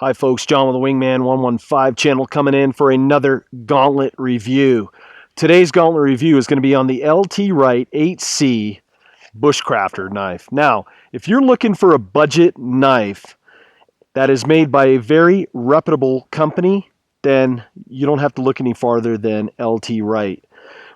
Hi folks, John with the Wingman115 channel coming in for another Gauntlet review. Today's Gauntlet review is going to be on the LT Wright HC Bushcrafter knife. Now, if you're looking for a budget knife that is made by a very reputable company, then you don't have to look any farther than LT Wright.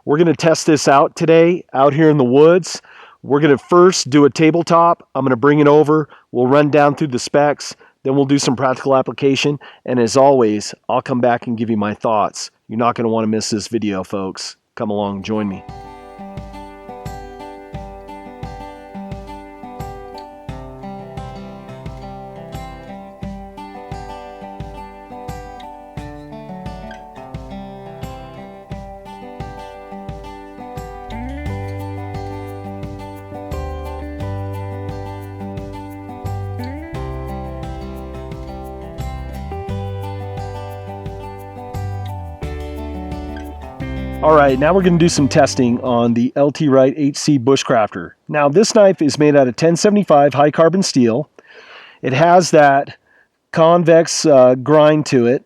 We're going to test this out today out here in the woods. We're going to first do a tabletop. I'm going to bring it over. We'll run down through the specs. Then we'll do some practical application, and as always, I'll come back and give you my thoughts. You're not going to want to miss this video, folks. Come along, join me. Alright, now we're going to do some testing on the LT Wright HC Bushcrafter. Now this knife is made out of 1075 high carbon steel. It has that convex grind to it.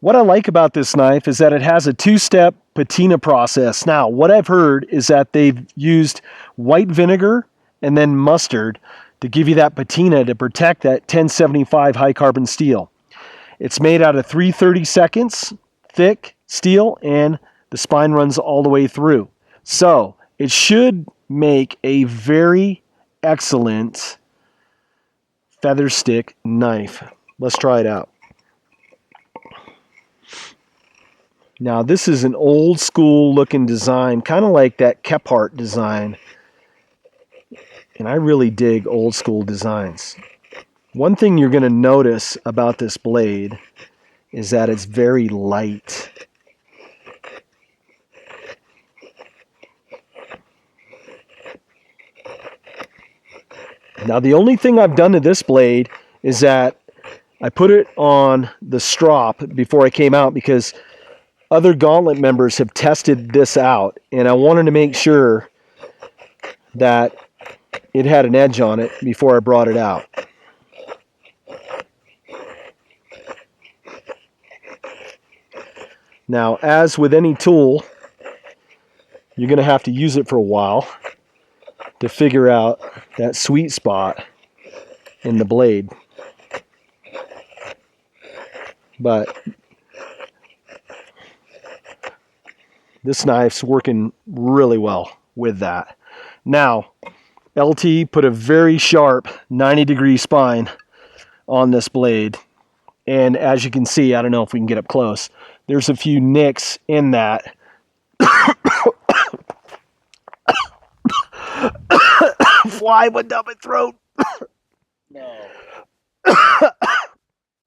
What I like about this knife is that it has a two-step patina process. Now what I've heard is that they've used white vinegar and then mustard to give you that patina to protect that 1075 high carbon steel. It's made out of 3/32 thick steel, and the spine runs all the way through. So it should make a very excellent feather stick knife. Let's try it out. Now this is an old school looking design, kind of like that Kephart design. And I really dig old school designs. One thing you're going to notice about this blade is that it's very light. Now the only thing I've done to this blade is that I put it on the strop before I came out because other Gauntlet members have tested this out, and I wanted to make sure that it had an edge on it before I brought it out. Now, as with any tool, you're going to have to use it for a while to figure out that sweet spot in the blade. But this knife's working really well with that. Now, LT put a very sharp 90-degree spine on this blade, and as you can see, I don't know if we can get up close, there's a few nicks in that. Fly went down my throat. No.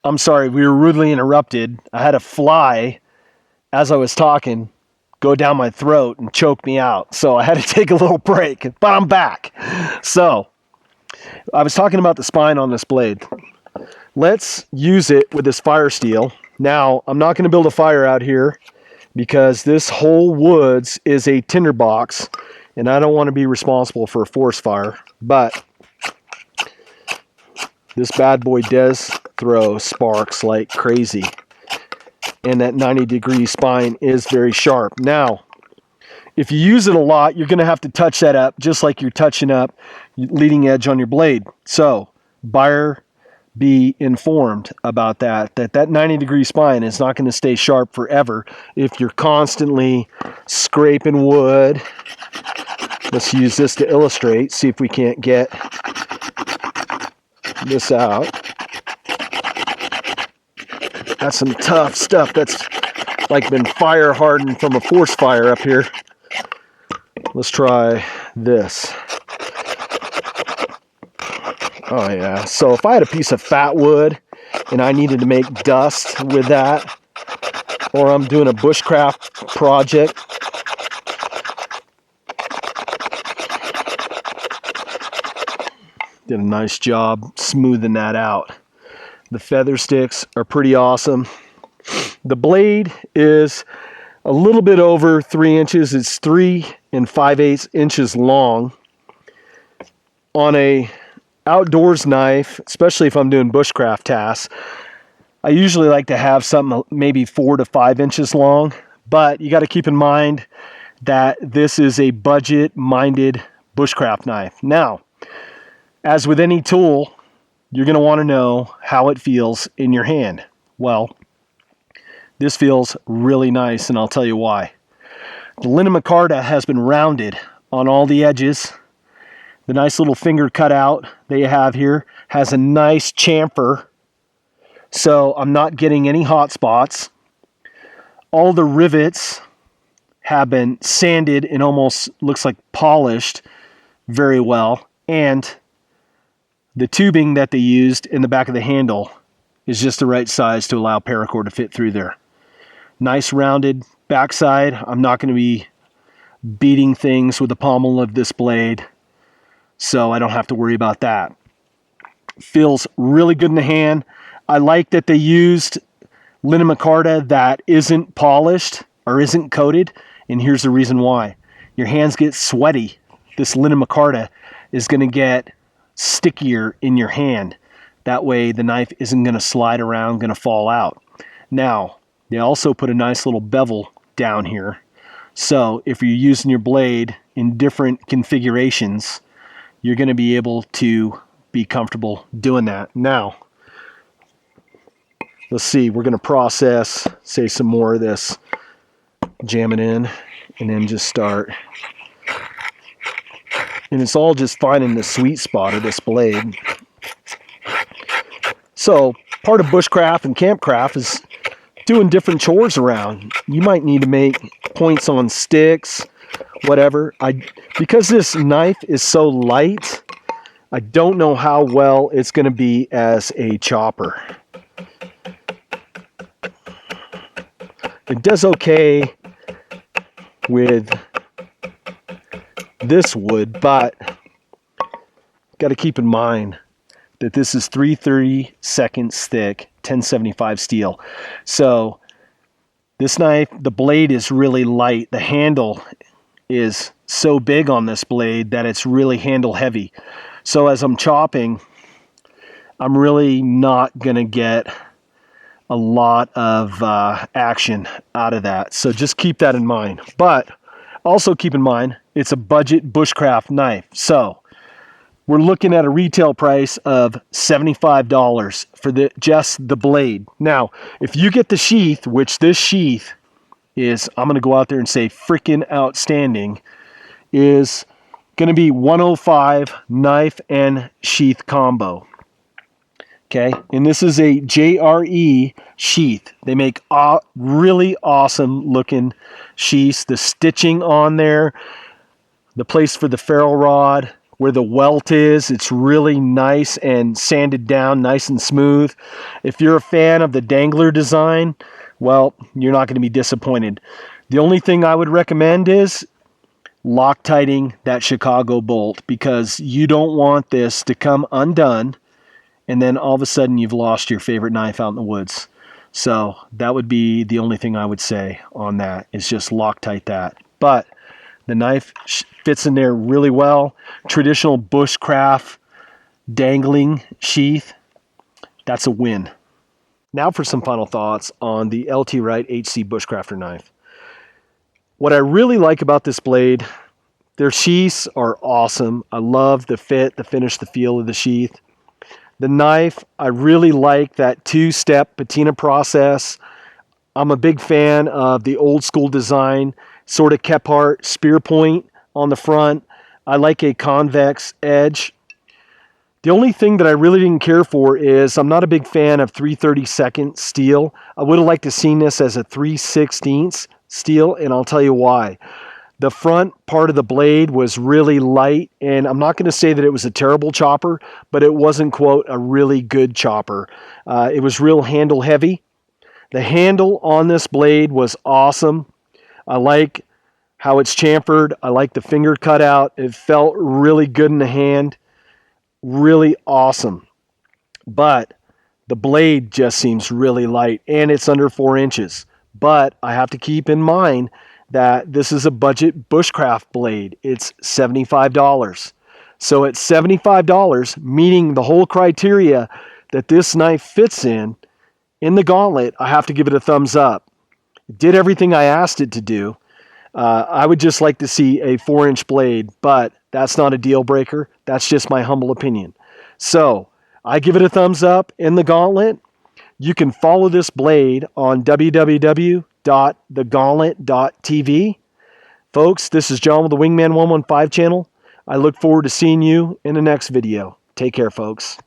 I'm sorry, we were rudely interrupted. I had a fly, as I was talking, go down my throat and choke me out. So I had to take a little break, but I'm back. So, I was talking about the spine on this blade. Let's use it with this fire steel. Now, I'm not going to build a fire out here because this whole woods is a tinderbox, and I don't want to be responsible for a forest fire, but this bad boy does throw sparks like crazy, and that 90-degree spine is very sharp. Now, if you use it a lot, you're going to have to touch that up just like you're touching up leading edge on your blade. So, buyer be informed about that 90-degree spine is not going to stay sharp forever if you're constantly scraping wood. Let's use this to illustrate, see if we can't get this out. That's some tough stuff. That's like been fire hardened from a forest fire up here. Let's try this. Oh yeah, so if I had a piece of fat wood and I needed to make dust with that, or I'm doing a bushcraft project, did a nice job smoothing that out. The feather sticks are pretty awesome. The blade is a little bit over 3 inches. It's 3 5/8 inches long. On a outdoors knife, especially if I'm doing bushcraft tasks, I usually like to have something maybe 4 to 5 inches long, but you got to keep in mind that this is a budget-minded bushcraft knife. Now, as with any tool, you're going to want to know how it feels in your hand. Well, this feels really nice, and I'll tell you why. The linea micarta has been rounded on all the edges. The nice little finger cutout they have here has a nice chamfer, so I'm not getting any hot spots. All the rivets have been sanded and almost looks like polished very well, and the tubing that they used in the back of the handle is just the right size to allow paracord to fit through there. Nice rounded backside. I'm not going to be beating things with the pommel of this blade, so I don't have to worry about that. Feels really good in the hand. I like that they used linea micarta that isn't polished or isn't coated, and here's the reason why. Your hands get sweaty. This linea micarta is going to get stickier in your hand. That way the knife isn't going to slide around, going to fall out. Now, they also put a nice little bevel down here. So if you're using your blade in different configurations, you're going to be able to be comfortable doing that. Now, let's see, we're going to process, say, some more of this. Jam it in and then just start. And it's all just finding the sweet spot of this blade. So part of bushcraft and campcraft is doing different chores around. You might need to make points on sticks, whatever. Because this knife is so light, I don't know how well it's going to be as a chopper. It does okay with this wood, but got to keep in mind that this is 3/32 thick, 1075 steel. So this knife, the blade is really light. The handle is so big on this blade that it's really handle heavy. So as I'm chopping, I'm really not going to get a lot of action out of that. So just keep that in mind. But also keep in mind, it's a budget bushcraft knife. So we're looking at a retail price of $75 for just the blade. Now, if you get the sheath, which this sheath is, I'm going to go out there and say freaking outstanding, is going to be $105 knife and sheath combo. Okay, and this is a JRE sheath. They make really awesome looking sheaths. The stitching on there, the place for the ferrule rod, where the welt is, it's really nice and sanded down, nice and smooth. If you're a fan of the dangler design, well, you're not going to be disappointed. The only thing I would recommend is Loctiting that Chicago bolt, because you don't want this to come undone and then all of a sudden you've lost your favorite knife out in the woods. So that would be the only thing I would say on that, is just Loctite that. But the knife fits in there really well. Traditional bushcraft dangling sheath, that's a win. Now for some final thoughts on the LT Wright HC Bushcrafter knife. What I really like about this blade, their sheaths are awesome. I love the fit, the finish, the feel of the sheath. The knife, I really like that two-step patina process. I'm a big fan of the old school design, sort of Kephart spear point on the front. I like a convex edge. The only thing that I really didn't care for is I'm not a big fan of 3/32 steel. I would have liked to seen this as a 3/16 steel, and I'll tell you why. The front part of the blade was really light, and I'm not going to say that it was a terrible chopper, but it wasn't, quote, a really good chopper. It was real handle heavy. The handle on this blade was awesome. I like how it's chamfered. I like the finger cutout. It felt really good in the hand. Really awesome. But the blade just seems really light, and it's under 4 inches. But I have to keep in mind that this is a budget bushcraft blade. It's $75. So at $75, meeting the whole criteria that this knife fits in, In the Gauntlet, I have to give it a thumbs up. It did everything I asked it to do. I would just like to see a 4-inch blade, but that's not a deal breaker. That's just my humble opinion. So I give it a thumbs up in the Gauntlet. You can follow this blade on www.thegauntlet.tv. Folks, this is John with the Wingman115 channel. I look forward to seeing you in the next video. Take care, folks.